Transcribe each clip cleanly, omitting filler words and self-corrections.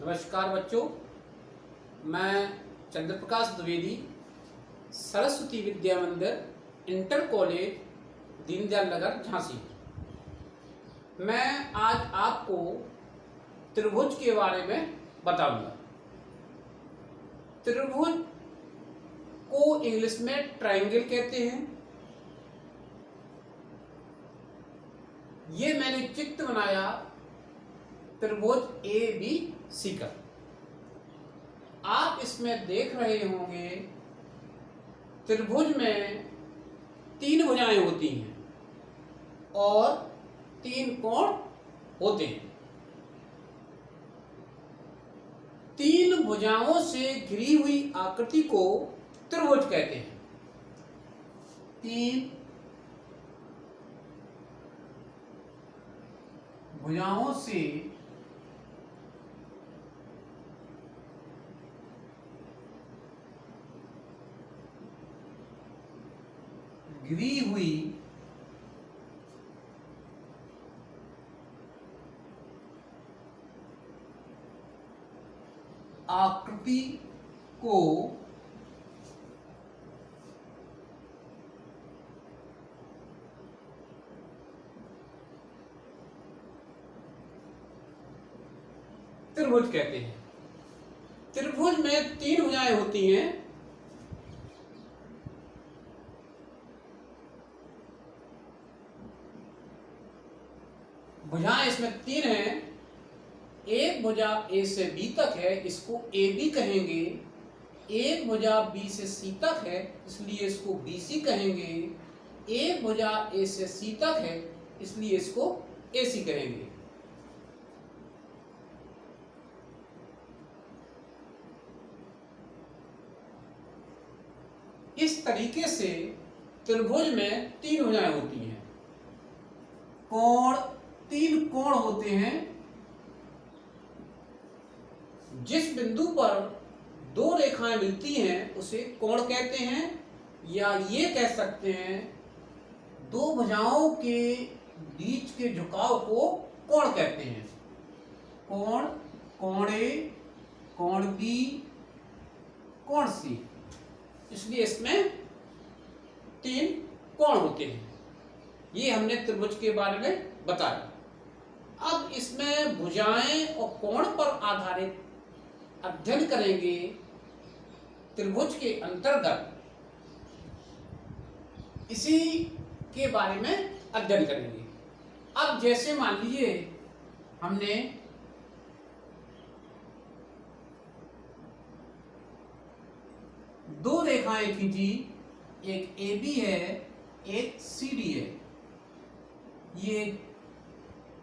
नमस्कार बच्चों, मैं चंद्र प्रकाश द्विवेदी, सरस्वती विद्या मंदिर, इंटर कॉलेज, दीनदयाल नगर, झांसी। मैं आज आपको त्रिभुज के बारे में बताऊंगा। त्रिभुज को इंग्लिश में ट्रायंगल कहते हैं। ये मैंने चित्र बनाया त्रिभुज ABC का। आप इसमें देख रहे होंगे त्रिभुज में 3 भुजाएं होती हैं और 3 कोण होते हैं। 3 भुजाओं से घिरी हुई आकृति को त्रिभुज कहते हैं। 3 भुजाओं से घिरी हुई आकृति को त्रिभुज कहते हैं। त्रिभुज में 3 भुजाएं होती हैं। भुजाएं इसमें 3 हैं। एक भुजा A से B तक है, इसको AB कहेंगे। एक भुजा B से C तक है, इसलिए इसको BC कहेंगे। एक भुजा A से C तक है, इसलिए इसको AC कहेंगे। इस तरीके से त्रिभुज में 3 भुजाएं होती हैं। कोण 3 कोण होते हैं। जिस बिंदु पर 2 रेखाएं मिलती हैं उसे कोण कहते हैं, या ये कह सकते हैं 2 भुजाओं के बीच के झुकाव को कोण कहते हैं। कोण, कोण A, कोण B, कोण C। इसलिए इसमें 3 कोण होते हैं। ये हमने त्रिभुज के बारे में बताया। अब इसमें भुजाएं और कोण पर आधारित अध्ययन करेंगे। त्रिभुज के अंतर्गत इसी के बारे में अध्ययन करेंगे। अब जैसे मान लीजिए हमने दो रेखाएं खींची, एक AB है, एक CD है। ये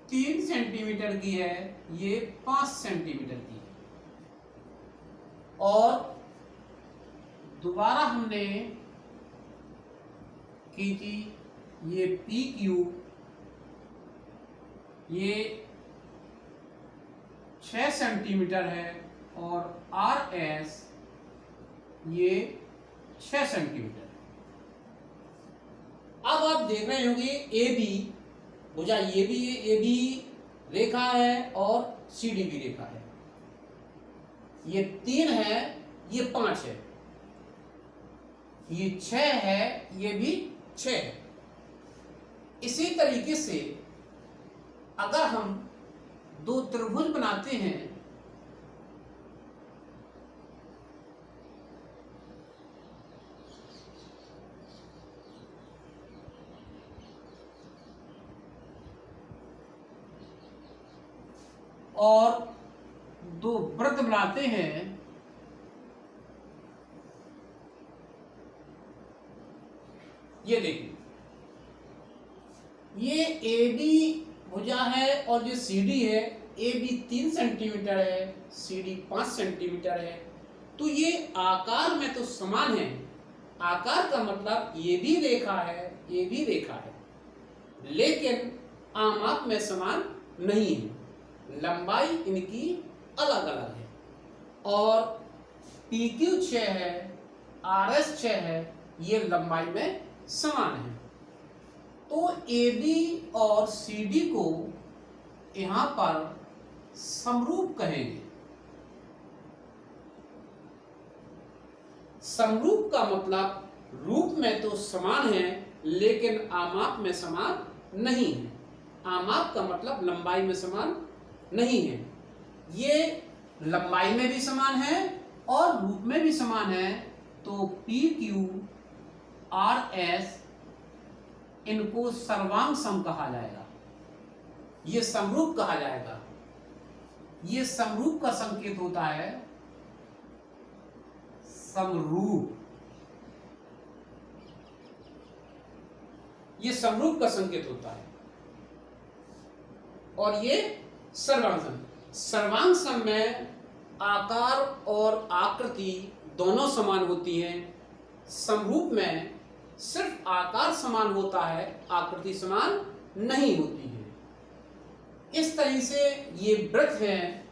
3 सेंटीमीटर की है, ये 5 सेंटीमीटर की है। और दोबारा हमने खींची, ये PQ, ये 6 सेंटीमीटर है, और RS ये 6 सेंटीमीटर है। अब आप देख रहे होंगे AB भुजा ये भी AB रेखा है और CD भी रेखा है। ये 3 है, ये 5 है, ये 6 है, ये भी 6 है। इसी तरीके से अगर हम 2 त्रिभुज बनाते हैं और 2 वृत्त बनाते हैं, ये देखिए, ये AB भुजा है और ये CD है। AB 3 सेंटीमीटर है, CD 5 सेंटीमीटर है। तो ये आकार में तो समान है। आकार का मतलब ये भी रेखा है, ये भी रेखा है, लेकिन आमाप में समान नहीं है। लंबाई इनकी अलग अलग है। और PQ 6 है, RS 6 है, ये लंबाई में समान है। तो AB और CD को यहां पर समरूप कहेंगे। समरूप का मतलब रूप में तो समान है लेकिन आमाप में समान नहीं है। आमाप का मतलब लंबाई में समान नहीं है। ये लंबाई में भी समान है और रूप में भी समान है। तो पी क्यू आर एस इनको सर्वांग सम कहा जाएगा, ये समरूप कहा जाएगा। ये समरूप का संकेत होता है, समरूप, ये समरूप का संकेत होता है। और ये सर्वांग सम, सर्वांग सम में आकार और आकृति दोनों समान होती हैं। समरूप में सिर्फ आकार समान होता है, आकृति समान नहीं होती है। इस तरह से ये वृत्त है।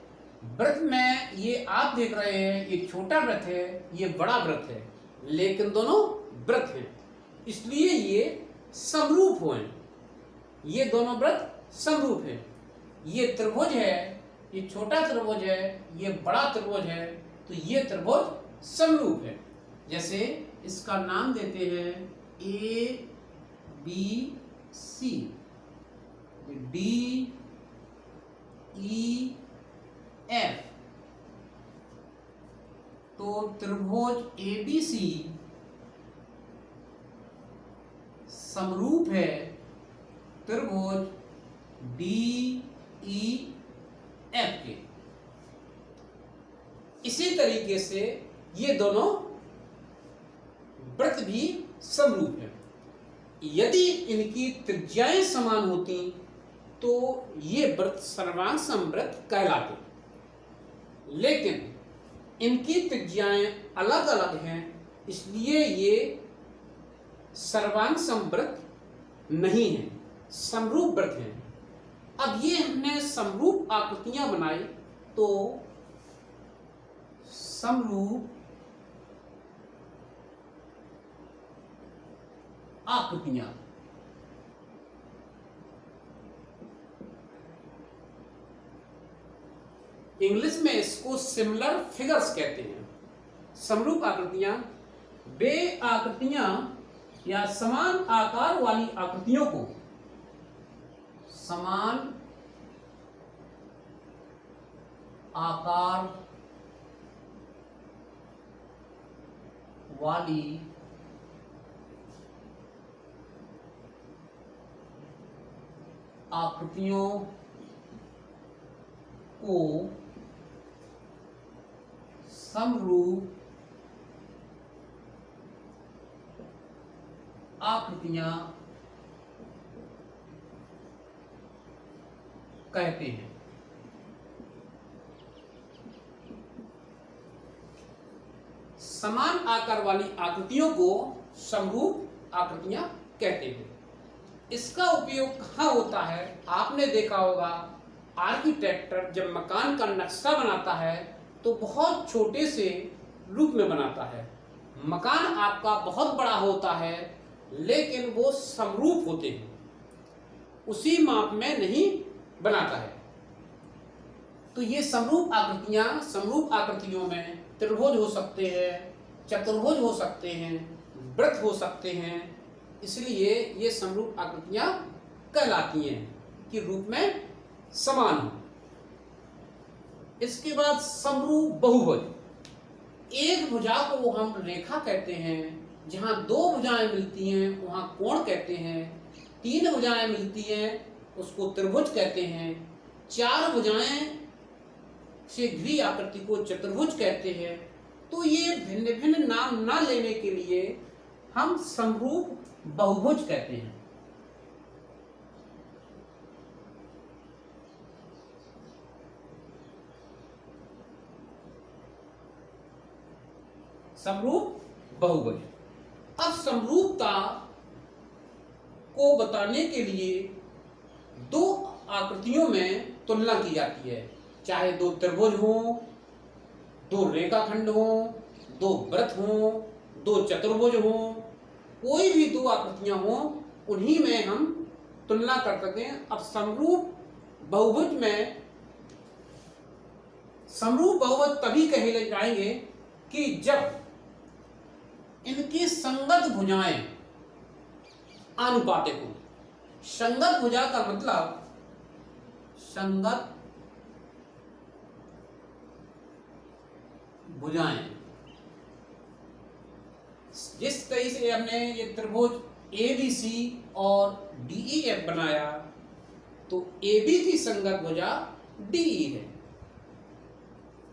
वृत्त में ये आप देख रहे हैं, ये छोटा वृत्त है, ये बड़ा वृत्त है, लेकिन दोनों वृत्त हैं, इसलिए ये समरूप हुए। ये दोनों वृत्त समरूप है। ये त्रिभुज है, ये छोटा त्रिभुज है, ये बड़ा त्रिभुज है, तो ये त्रिभुज समरूप है। जैसे इसका नाम देते हैं A B C, D E F. तो त्रिभुज ए बी सी समरूप है त्रिभुज डी ई एफ के। इसी तरीके से ये दोनों वृत्त भी समरूप है। यदि इनकी त्रिज्याएं समान होती तो ये वृत्त सर्वांग समवृत्त कहलाते, लेकिन इनकी त्रिज्याएं अलग अलग हैं, इसलिए ये सर्वांग समवृत्त नहीं है, समरूप वृत्त है। अब ये हमने समरूप आकृतियां बनाई, तो समरूप आकृतियां, इंग्लिश में इसको सिमिलर फिगर्स कहते हैं। समरूप आकृतियां वे आकृतियां या समान आकार वाली आकृतियों को, समान आकार वाली आकृतियों को समरूप आकृतियां कहते हैं। समान आकार वाली आकृतियों को समरूप आकृतियां कहते हैं। इसका उपयोग कहाँ होता है? आपने देखा होगा, आर्किटेक्टर जब मकान का नक्शा बनाता है तो बहुत छोटे से रूप में बनाता है। मकान आपका बहुत बड़ा होता है लेकिन वो समरूप होते हैं, उसी माप में नहीं बनाता है। तो ये समरूप आकृतियां, समरूप आकृतियों में त्रिभुज हो सकते हैं, चतुर्भुज हो सकते हैं, वृत्त हो सकते हैं, इसलिए ये समरूप आकृतियां कहलाती हैं कि रूप में समान हो। इसके बाद समरूप बहुभुज। एक भुजा को हम रेखा कहते हैं, जहां दो भुजाएं मिलती हैं वहां कोण कहते हैं, तीन भुजाएं मिलती हैं उसको त्रिभुज कहते हैं, चार भुजाएं से घिरी आकृति को चतुर्भुज कहते हैं। तो ये भिन्न भिन्न नाम ना लेने के लिए हम समरूप बहुभुज कहते हैं। समरूप बहुभुज। अब समरूपता को बताने के लिए दो आकृतियों में तुलना की जाती है, चाहे दो त्रिभुज हो, दो रेखाखंड हो, दो वृत्त हो, दो चतुर्भुज हो, कोई भी दो आकृतियां हो, उन्हीं में हम तुलना कर सकते हैं। अब समरूप बहुभुज में, समरूप बहुभुज तभी कहे जाएंगे कि जब इनकी संगत भुजाएं आनुपातिक हो। संगत भुजा का मतलब संगत भुजाएं, जिस तरीके से हमने ये त्रिभुज ABC और DEF बनाया तो AB की संगत भुजा DE है।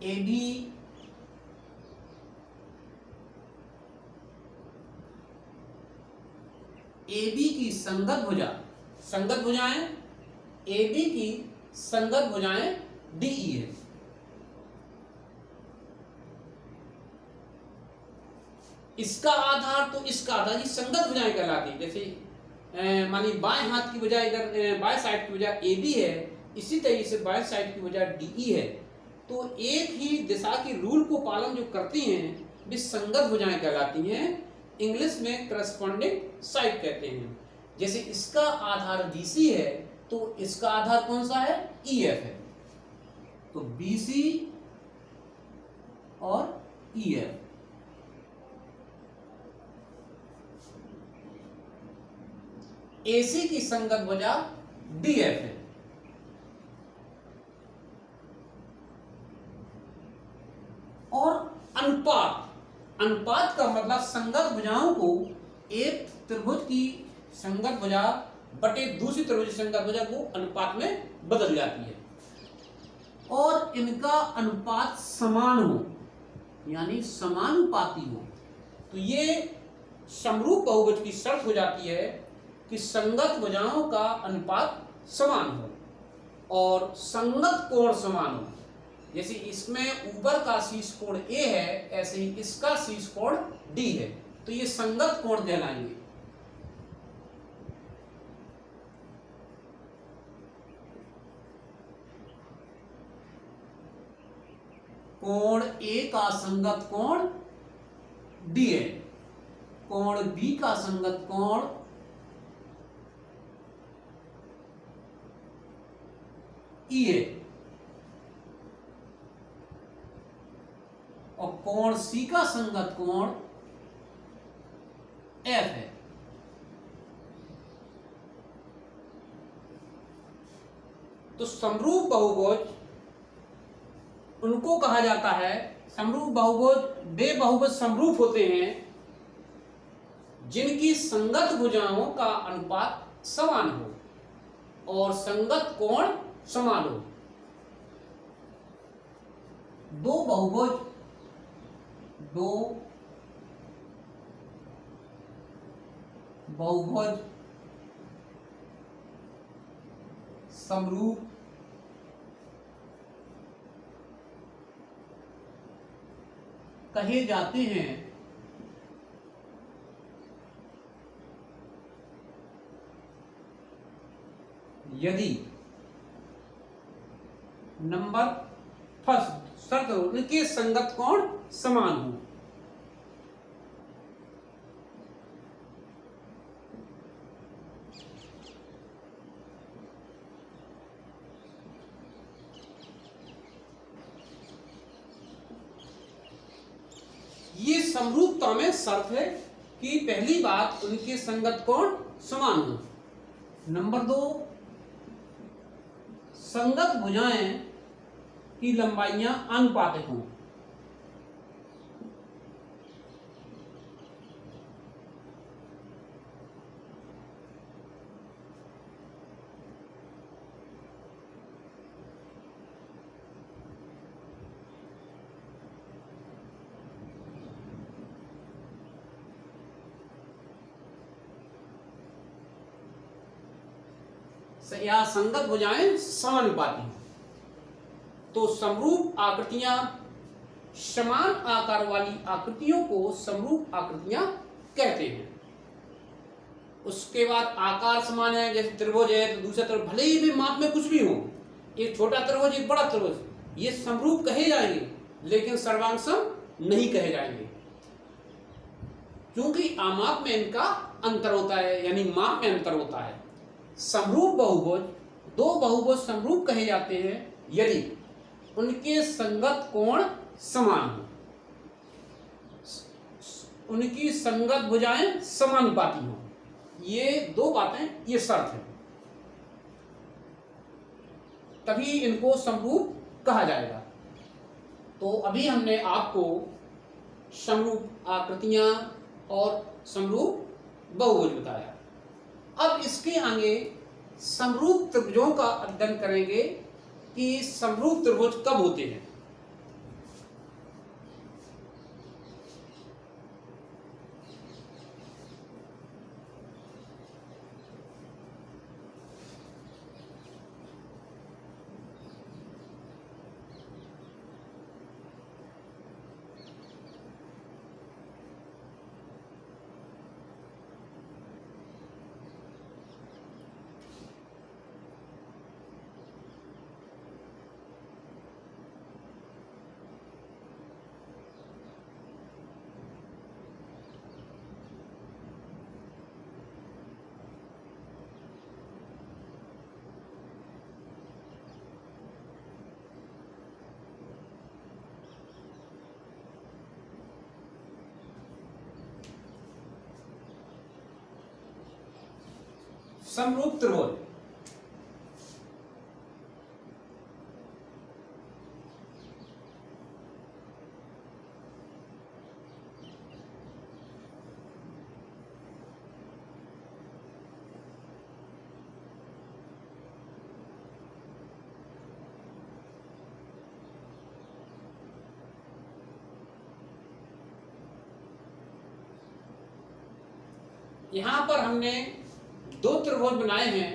AB की संगत भुजा, संगत भुजाएं AB की संगत भुजाएं DE है। इसका आधार तो इसका आधार ये संगत भुजाएं कहलाती है। जैसे मानिए बाएं हाथ की भुजा इधर बाएं साइड की भुजा AB है, इसी तरीके से बाएं साइड की भुजा DE है। तो एक ही दिशा के रूल को पालन जो करती हैं वे संगत भुजाएं कहलाती हैं। इंग्लिश में करस्पॉन्डिंग साइड कहते हैं। जैसे इसका आधार BC है तो इसका आधार कौन सा है? EF है। तो BC और EF। AC की संगत भुजा DF है। और अनुपात, अनुपात का मतलब संगत भुजाओं को एक त्रिभुज की संगत भुजा बटे दूसरी त्रिभुज की संगत भुजा को अनुपात में बदल जाती है। और इनका अनुपात समान हो, यानी समानुपाती हो। तो ये समरूप बहुभुज की शर्त हो जाती है कि संगत भुजाओं का अनुपात समान हो और संगत कोण समान हो। जैसे इसमें ऊपर का शीर्ष कोण A है, ऐसे ही इसका शीर्ष कोण D है, तो ये संगत कोण कहलाएंगे। कोण A का संगत कोण D है, कोण B का संगत कोण E है और कोण C का संगत कोण F है। तो समरूप बहुभुज उनको कहा जाता है, समरूप बहुभुज वे बहुभुज समरूप होते हैं जिनकी संगत भुजाओं का अनुपात समान हो और संगत कोण समान हो। दो बहुभुज समरूप कहे जाते हैं यदि नंबर फर्स्ट शर्त उनके संगत कोण समान हो। ये समरूपता में शर्त है कि पहली बात उनके संगत कोण समान हो। नंबर 2, संगत भुजाएं की लंबाइयां आनुपातिक हों। या संगत भुजाएं समानुपाती हों। तो समरूप आकृतियां, समान आकार वाली आकृतियों को समरूप आकृतियां कहते हैं। उसके बाद आकार समान है, जैसे त्रिभुज है तो दूसरा त्रिभुज भले ही भी माप में कुछ भी हो, एक छोटा त्रिभुज एक बड़ा त्रिभुज, ये समरूप कहे जाएंगे लेकिन सर्वांगसम नहीं कहे जाएंगे, क्योंकि आमाप में इनका अंतर होता है, यानी माप में अंतर होता है। समरूप बहुभुज, दो बहुभुज समरूप कहे जाते हैं यदि उनके संगत कोण समान हो। उनकी संगत भुजाएं समानुपाती हों। ये दो बातें, ये शर्त है, तभी इनको समरूप कहा जाएगा। तो अभी हमने आपको समरूप आकृतियां और समरूप बहुभुज बताया। अब इसके आगे समरूप त्रिभुजों का अध्ययन करेंगे कि समरूप त्रिभुज कब होते हैं। समरूप त्रिभुज यहां पर हमने दो त्रिभुज बनाए हैं,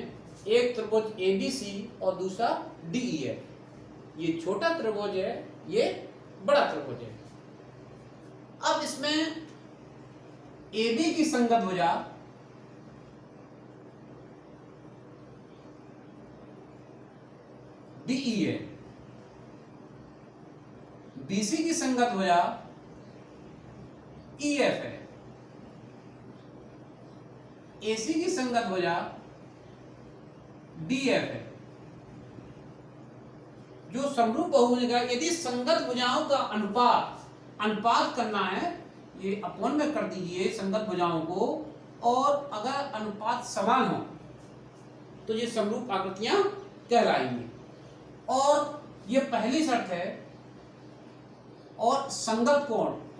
एक त्रिभुज ABC और दूसरा DEF। ये छोटा त्रिभुज है, ये बड़ा त्रिभुज है। अब इसमें AB की संगत भुजा DE है, BC की संगत भुजा EF है, AC की संगत भुजा DF है। जो समरूप बहुभुज का यदि संगत भुजाओं का अनुपात करना है, ये अपवन में कर दीजिए संगत भुजाओं को, और अगर अनुपात समान हो तो ये समरूप आकृतियां कहलाएंगी। और ये पहली शर्त है। और संगत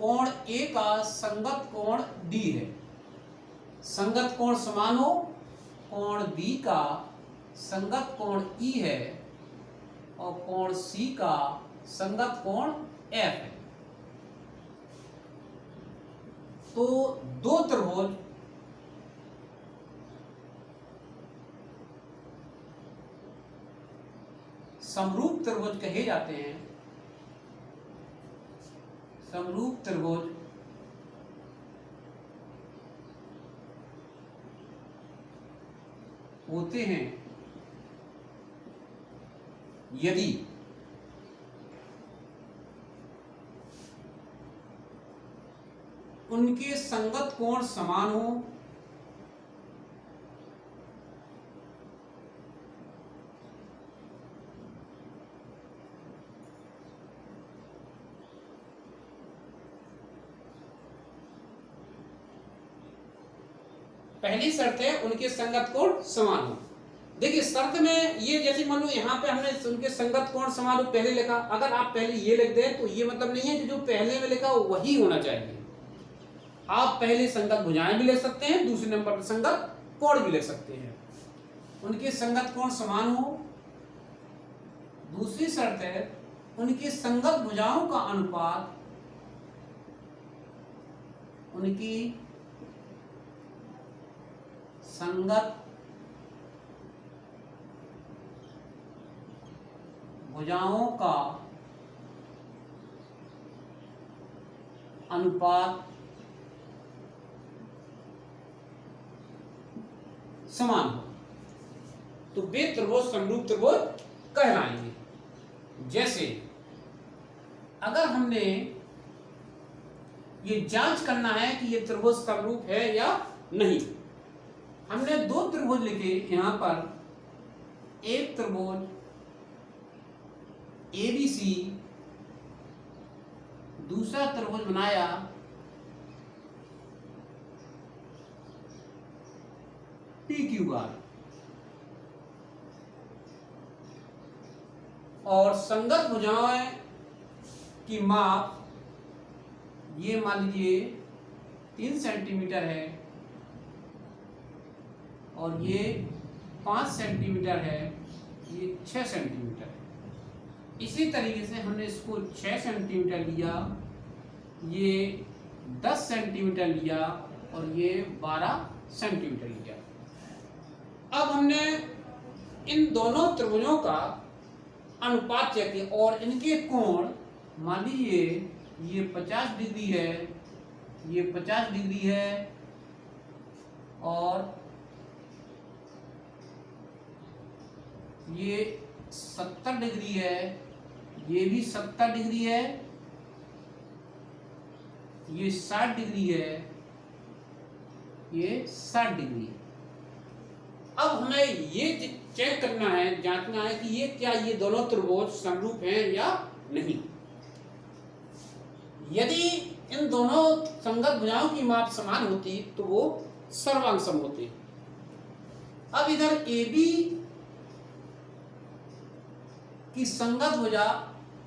कोण A का संगत कोण D है, संगत कोण समान हो, कोण B का संगत कोण E है और कोण C का संगत कोण F है। तो दो त्रिभुज समरूप त्रिभुज कहे जाते हैं। समरूप त्रिभुज होते हैं यदि उनके संगत कोण समान हो, पहली शर्त है उनके संगत कोण समान हो। देखिए शर्त में ये, जैसे मान लो यहाँ पे हमने उनके संगत कोण समान हो पहले लिखा, अगर आप पहले ये लिख दें तो ये मतलब नहीं है कि जो पहले में लिखा वही होना चाहिए। आप पहले संगत भुजाएं भी लिख सकते हैं, दूसरे नंबर पर संगत कोण भी लिख सकते हैं। उनके संगत कोण समान हो। दूसरी शर्त है उनकी संगत भुजाओं का अनुपात उनकी संगत भुजाओं का अनुपात समान हो तो वे त्रिभुज समरूप त्रिभुज कहलाएंगे। जैसे अगर हमने ये जांच करना है कि ये त्रिभुज समरूप है या नहीं, हमने दो त्रिभुज लिखे यहां पर, एक त्रिभुज ABC, दूसरा त्रिभुज बनाया PQR। और संगत भुजाएं की माप ये मान लीजिए 3 सेंटीमीटर है और ये 5 सेंटीमीटर है, ये 6 सेंटीमीटर है। इसी तरीके से हमने इसको 6 सेंटीमीटर लिया, ये 10 सेंटीमीटर लिया और ये 12 सेंटीमीटर लिया। अब हमने इन दोनों त्रिभुजों का अनुपात चेक किया और इनके कोण मान लीजिए ये 50 डिग्री है, ये 50 डिग्री है और ये 70 डिग्री है, ये भी 70 डिग्री है, ये 60 डिग्री है, ये 60 डिग्री है। अब हमें ये चेक करना है, जांचना है कि ये दोनों त्रिभुज समरूप हैं या नहीं। यदि इन दोनों संगत भुजाओं की माप समान होती तो वो सर्वांग सम होते। अब इधर AB की संगत भुजा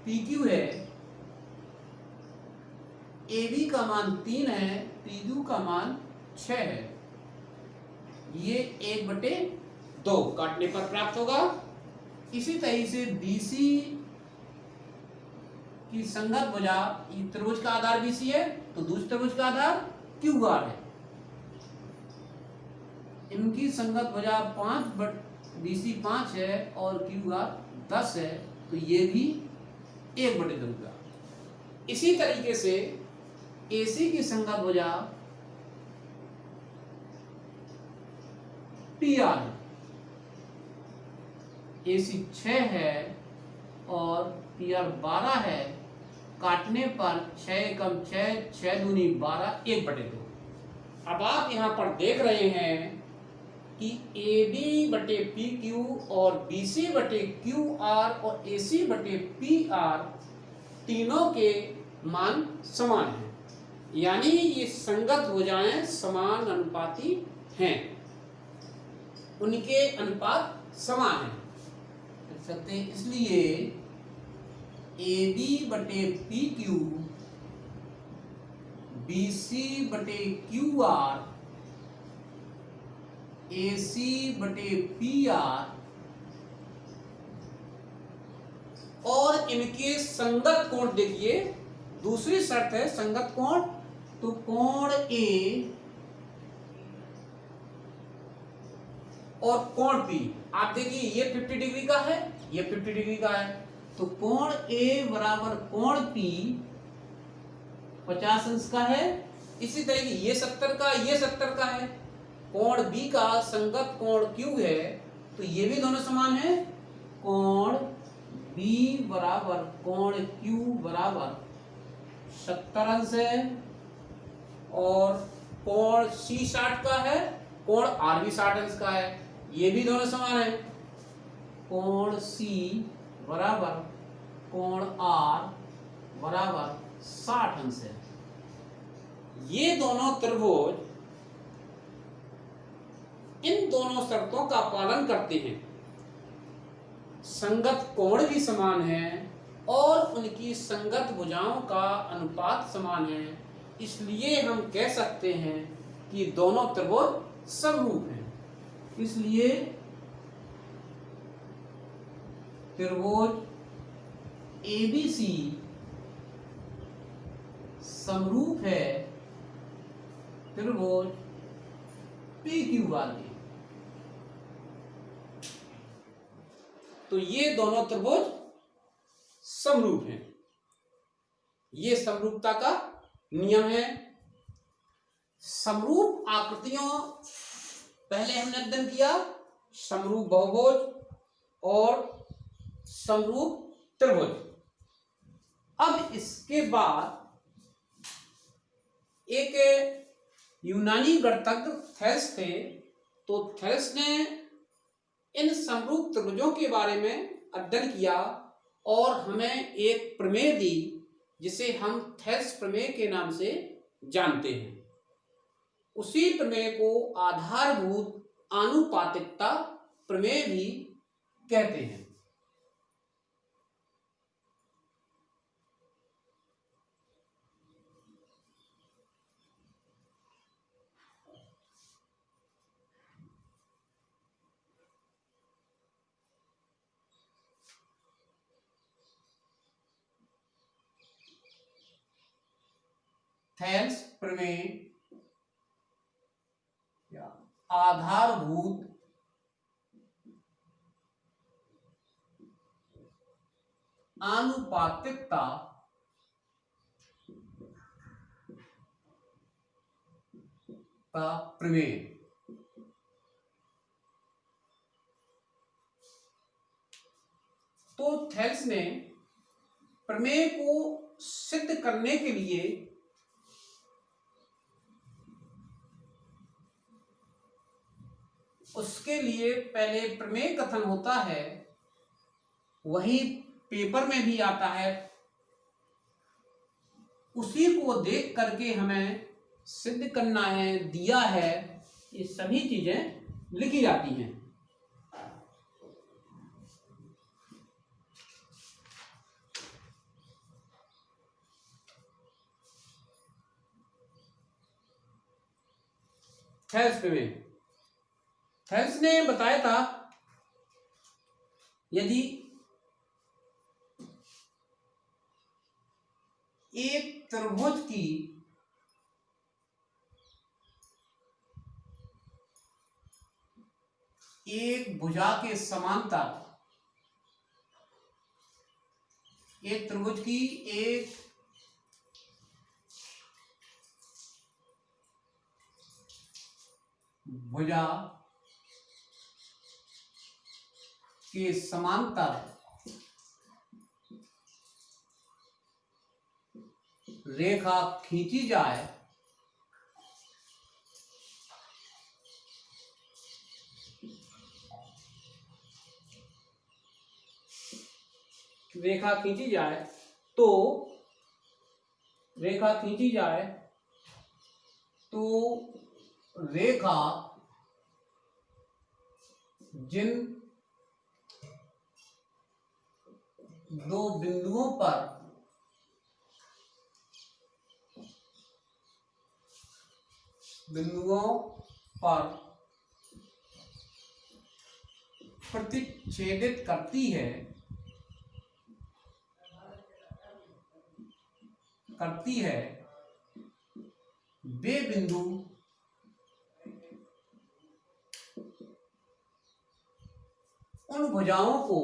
PQ है, AB का मान 3 है, PQ का मान 6 है, ये 1/2 काटने पर प्राप्त होगा। इसी तरह से BC की संगत भुजा, त्रिभुज का आधार BC है तो दूसरे त्रिभुज का आधार QR है, इनकी संगत भुजा BC 5 है और QR 10 है तो ये भी 1/2 का। इसी तरीके से AC की संगत भुजा PR है, AC 6 है और PR 12 है, काटने पर 6 कम 6, 6 दूनी 12, 1/2। अब आप यहां पर देख रहे हैं कि AB/PQ और BC/QR और AC/PR तीनों के मान समान हैं, यानी ये संगत भुजाएं समान अनुपाती हैं, उनके अनुपात समान हैं। इसलिए AB/PQ BC/QR AC/PR और इनके संगत कोण देखिए, दूसरी शर्त है संगत कोण, तो कोण A और कोण P, आप देखिए ये 50 डिग्री का है, ये 50 डिग्री का है, तो कोण A बराबर कोण P 50 अंश का है। इसी तरह की ये 70 का, ये 70 का है। कोण B का संगत कोण Q है तो ये भी दोनों समान है, कोण B बराबर कोण Q बराबर 70 अंश है और कोण C 60 का है, कोण R भी 60 अंश का है, ये भी दोनों समान है, कोण C बराबर कोण R बराबर 60 अंश है। ये दोनों त्रिभुज इन दोनों शर्तों का पालन करते हैं, संगत कोण भी समान है और उनकी संगत भुजाओं का अनुपात समान है, इसलिए हम कह सकते हैं कि दोनों त्रिभुज समरूप हैं। इसलिए त्रिभुज ABC समरूप है त्रिभुज PQ वाले। तो ये दोनों त्रिभुज समरूप हैं, ये समरूपता का नियम है। समरूप आकृतियों पहले हमने अध्ययन किया, समरूप बहुभुज और समरूप त्रिभुज। अब इसके बाद एक यूनानी गणितज्ञ थेल्स थे, तो थेल्स ने इन समरूप त्रिभुजों के बारे में अध्ययन किया और हमें एक प्रमेय दी जिसे हम थेल्स प्रमेय के नाम से जानते हैं। उसी प्रमेय को आधारभूत आनुपातिकता प्रमेय भी कहते हैं। थेल्स प्रमेय या आधारभूत आनुपातिकता का प्रमेय। तो थेल्स ने प्रमेय को सिद्ध करने के लिए उसके लिए पहले प्रमेय कथन होता है, वही पेपर में भी आता है, उसी को देख करके हमें सिद्ध करना है, दिया है, ये सभी चीजें लिखी जाती हैं। थेल्स प्रमेय, थेल्स ने बताया था यदि एक त्रिभुज की एक भुजा के समांतर, एक त्रिभुज की एक भुजा के समांतर रेखा खींची जाए रेखा खींची जाए तो रेखा खींची जाए तो रेखा जिन दो बिंदुओं पर प्रतिच्छेदित करती है वे बिंदु उन भुजाओं को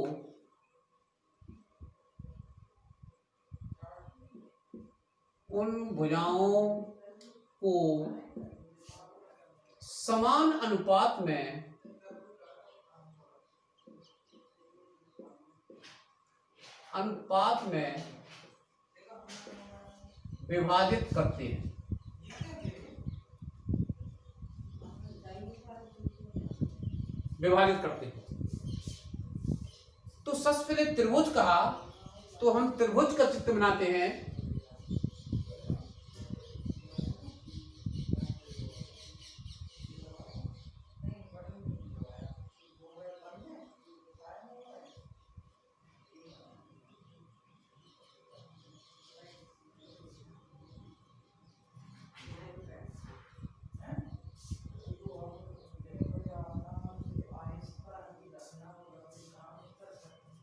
समान अनुपात में विभाजित करते हैं। तो सबसे पहले त्रिभुज कहा, तो हम त्रिभुज का चित्र बनाते हैं।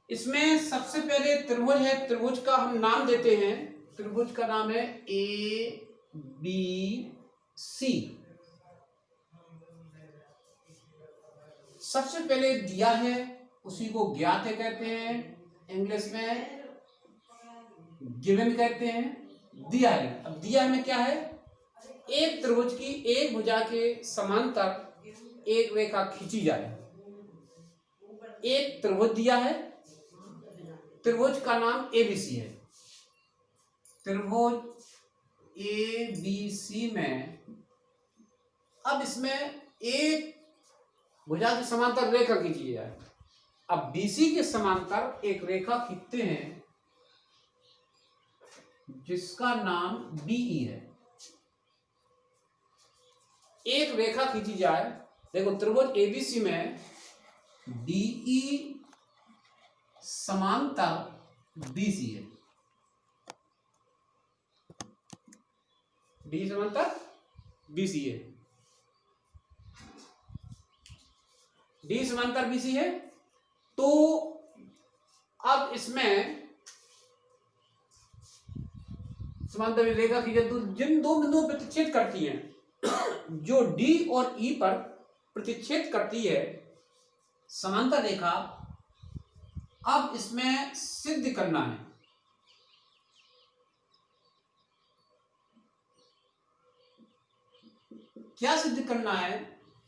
इसमें सबसे पहले त्रिभुज है, त्रिभुज का हम नाम देते हैं, त्रिभुज का नाम है ABC। सबसे पहले दिया है, उसी को ज्ञात है कहते हैं, इंग्लिश में गिवन कहते हैं। दिया है, अब दिया में क्या है, एक त्रिभुज की एक भुजा के समांतर एक रेखा खींची जाए। एक त्रिभुज दिया है, त्रिभुज का नाम ABC है। त्रिभुज ABC में अब इसमें एक भुजा के समांतर रेखा खींची जाए। अब BC के समांतर एक रेखा खींचते हैं जिसका नाम BE है। एक रेखा खींची जाए देखो त्रिभुज एबीसी में डीई समांतर बीसी है, डी समांतर बीसी है, डी समांतर बीसी है। तो अब इसमें समांतर रेखा खींचे तो जिन दो बिंदुओं पर प्रतिच्छेद करती हैं, जो डी और ई पर प्रतिच्छेद करती है समांतर रेखा, अब इसमें सिद्ध करना है क्या सिद्ध करना है।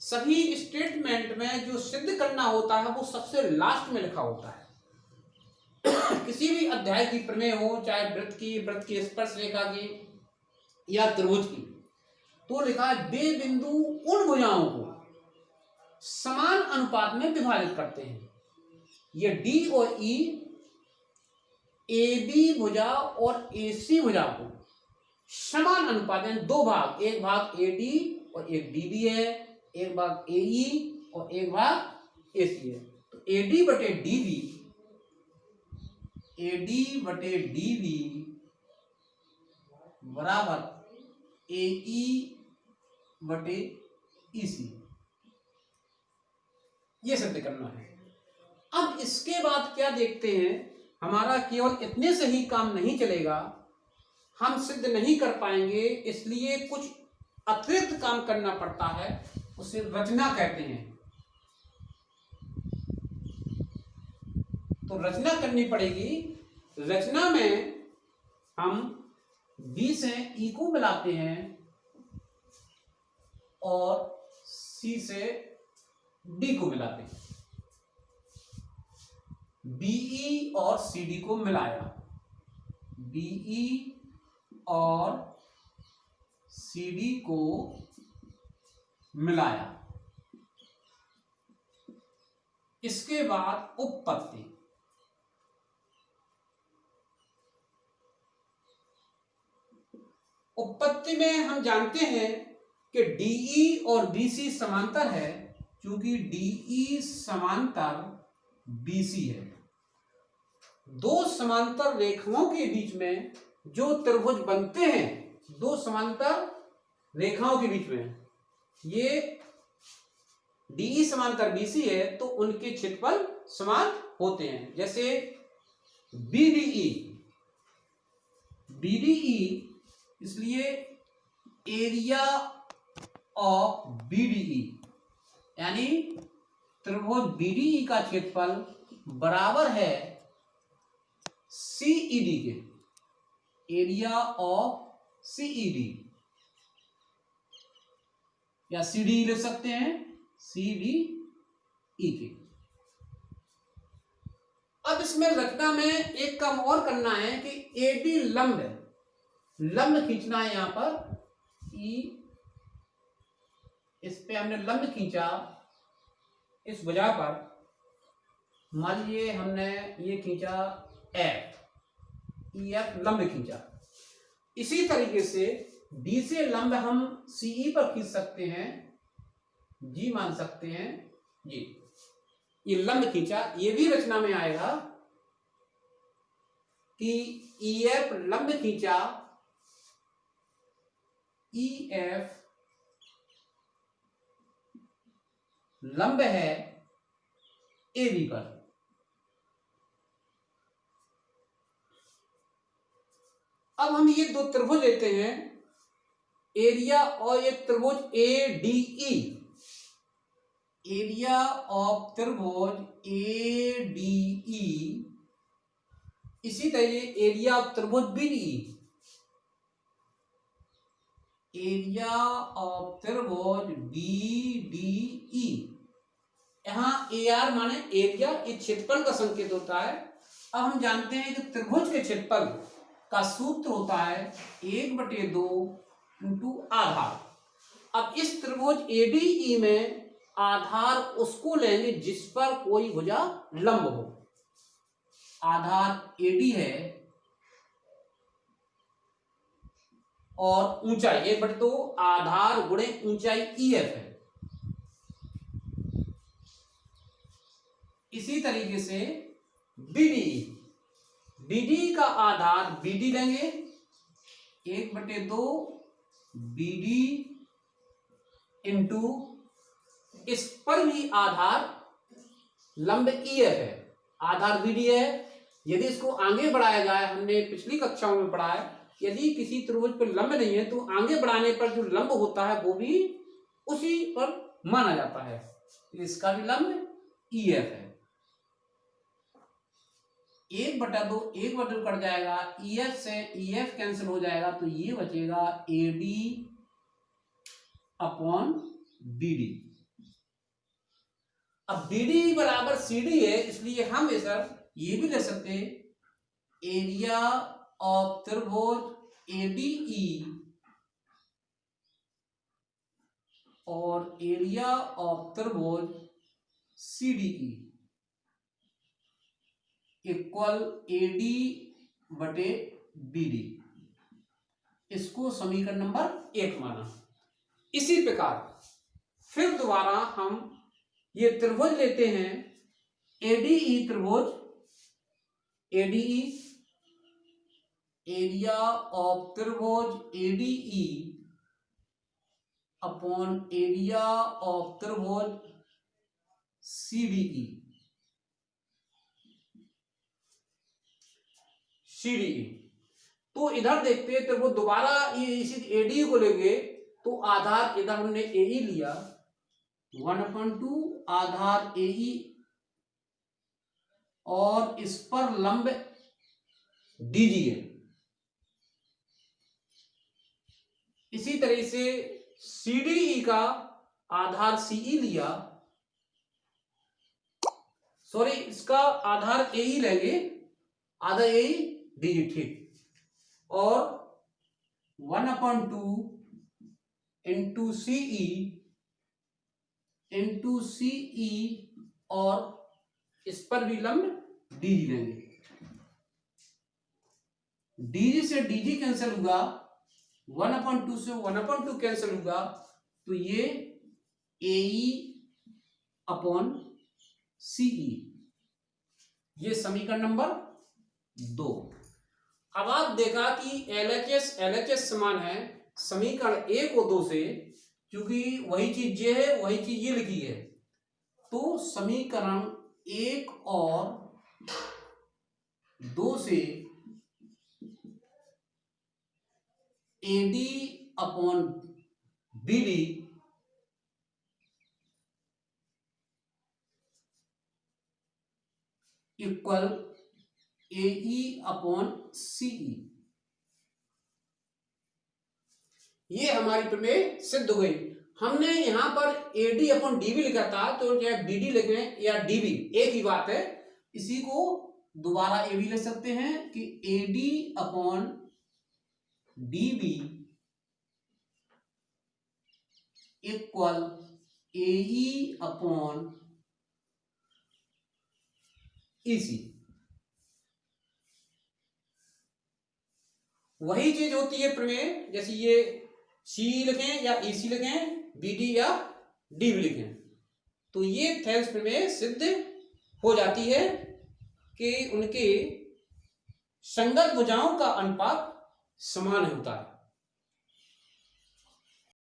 सभी स्टेटमेंट में जो सिद्ध करना होता है वो सबसे लास्ट में लिखा होता है। किसी भी अध्याय की प्रमेय हो, चाहे वृत्त की स्पर्श रेखा की या त्रिभुज की, तो लिखा है वे बिंदु उन भुजाओं को समान अनुपात में विभाजित करते हैं। ये डी और ई, ए बी भुजा और ए सी भुजा को समान अनुपात में दो भाग, एक भाग ए डी और एक डी बी है, एक भाग ए ई और एक भाग ए सी है। तो ए डी बटे डी बी, ए डी बटे डी बी बराबर ए ई बटे ई सी, ये सिद्ध करना है। अब इसके बाद क्या देखते हैं, हमारा केवल इतने से ही काम नहीं चलेगा, हम सिद्ध नहीं कर पाएंगे, इसलिए कुछ अतिरिक्त काम करना पड़ता है, उसे रचना कहते हैं। तो रचना करनी पड़ेगी। रचना में हम बी से ई को मिलाते हैं और सी से डी को मिलाते हैं। बीई और सी डी को मिलाया, बीई और सी डी को मिलाया। इसके बाद उपपत्ति, उपपत्ति में हम जानते हैं कि डीई और बीसी समांतर है, क्योंकि डीई समांतर बीसी है। दो समांतर रेखाओं के बीच में जो त्रिभुज बनते हैं, दो समांतर रेखाओं के बीच में, ये डीई समांतर बीसी है तो उनके क्षेत्रफल समान होते हैं। जैसे बीडीई, बीडीई इसलिए एरिया ऑफ बीडीई, यानी त्रिभुज बीडीई का क्षेत्रफल बराबर है सीईडी के, एरिया ऑफ सीईडी, या सीडी लिख सकते हैं, सीडीई के। अब इसमें रचना में एक काम और करना है कि एडी लंब है, लंब खींचना है। यहां पर ई, इस पे हमने लंब खींचा इस भुजा पर, मान लीजिए हमने ये खींचा एफ, ई एफ लंब खींचा। इसी तरीके से डी से लंब हम सीई पर खींच सकते हैं, जी मान सकते हैं, जी ये लंब खींचा। ये भी रचना में आएगा कि ई एफ लंब खींचा, ई एफ लंब है ए बी पर। अब हम ये दो त्रिभुज लेते हैं, एरिया और ये त्रिभुज A D E, area of त्रिभुज ए डी ई। इसी तरह एरिया ऑफ त्रिभुज B D E, area of त्रिभुज बी डी ई। यहां ए आर माने एरिया, ये क्षेत्रफल का संकेत होता है। अब हम जानते हैं कि त्रिभुज के क्षेत्रफल का सूत्र होता है 1/2 इंटू आधार। अब इस त्रिभुज एडीई में आधार उसको लेंगे जिस पर कोई भुजा लंब हो। आधार एडी है और ऊंचाई 1/2 आधार गुणे ऊंचाई ई एफ है। इसी तरीके से BDE, BDE का आधार BD लेंगे 1/2 BD इंटू, इस पर भी आधार लंब EF है, आधार BD है। यदि इसको आगे बढ़ाया जाए, हमने पिछली कक्षाओं में पढ़ा है, यदि किसी त्रिभुज पर लंब नहीं है तो आगे बढ़ाने पर जो लंब होता है वो भी उसी पर माना जाता है। इसका भी लंब EF है। 1/2 1/2 कट जाएगा, EF से EF कैंसिल हो जाएगा, तो ये बचेगा AD अपॉन BD। अब BD बराबर CD है, इसलिए हम इसे ये भी ले सकते हैं, एरिया ऑफ त्रिभुज ADE और एरिया ऑफ त्रिभुज CDE इक्वल AD बटे BD। इसको समीकरण नंबर 1 माना। इसी प्रकार फिर दोबारा हम ये त्रिभुज लेते हैं, ADE त्रिभुज, ADE एरिया ऑफ त्रिभुज ADE अपॉन एरिया ऑफ त्रिभुज CDE। तो इधर देखते हैं, त्रिभुज दोबारा ये इसी ADE को लेंगे, तो आधार इधर हमने AE लिया 1/2 आधार AE और इस पर लंब DG है। इसी तरह से CDE का आधार CE लिया, सॉरी इसका आधार AE लेंगे, आधा AE DG, ठीक, और 1/2 इंटू CE और इस पर भी लंब DG लेंगे। DG से DG कैंसिल होगा, 1/2 से 1/2 कैंसिल होगा, तो ये AE अपॉन CE, ये समीकरण नंबर 2। अब आप देखा कि LHS समान है समीकरण 1 और 2 से, क्योंकि वही चीज ये है, वही चीज ये लिखी है, तो समीकरण 1 और 2 से AD upon BD equal AE upon CE, ये हमारी प्रमेय सिद्ध हो गई। हमने यहां पर AD अपॉन DB लिखा था, तो चाहे BD लिखें या DB एक ही बात है। इसी को दोबारा ए भी ले सकते हैं कि AD upon DB equal AE upon EC। वही चीज होती है प्रमेय, जैसे ये CE लिखें या EC लिखें, BD या DB लिखें, तो ये थेल्स प्रमेय सिद्ध हो जाती है कि उनके संगत भुजाओं का अनुपात समान होता है।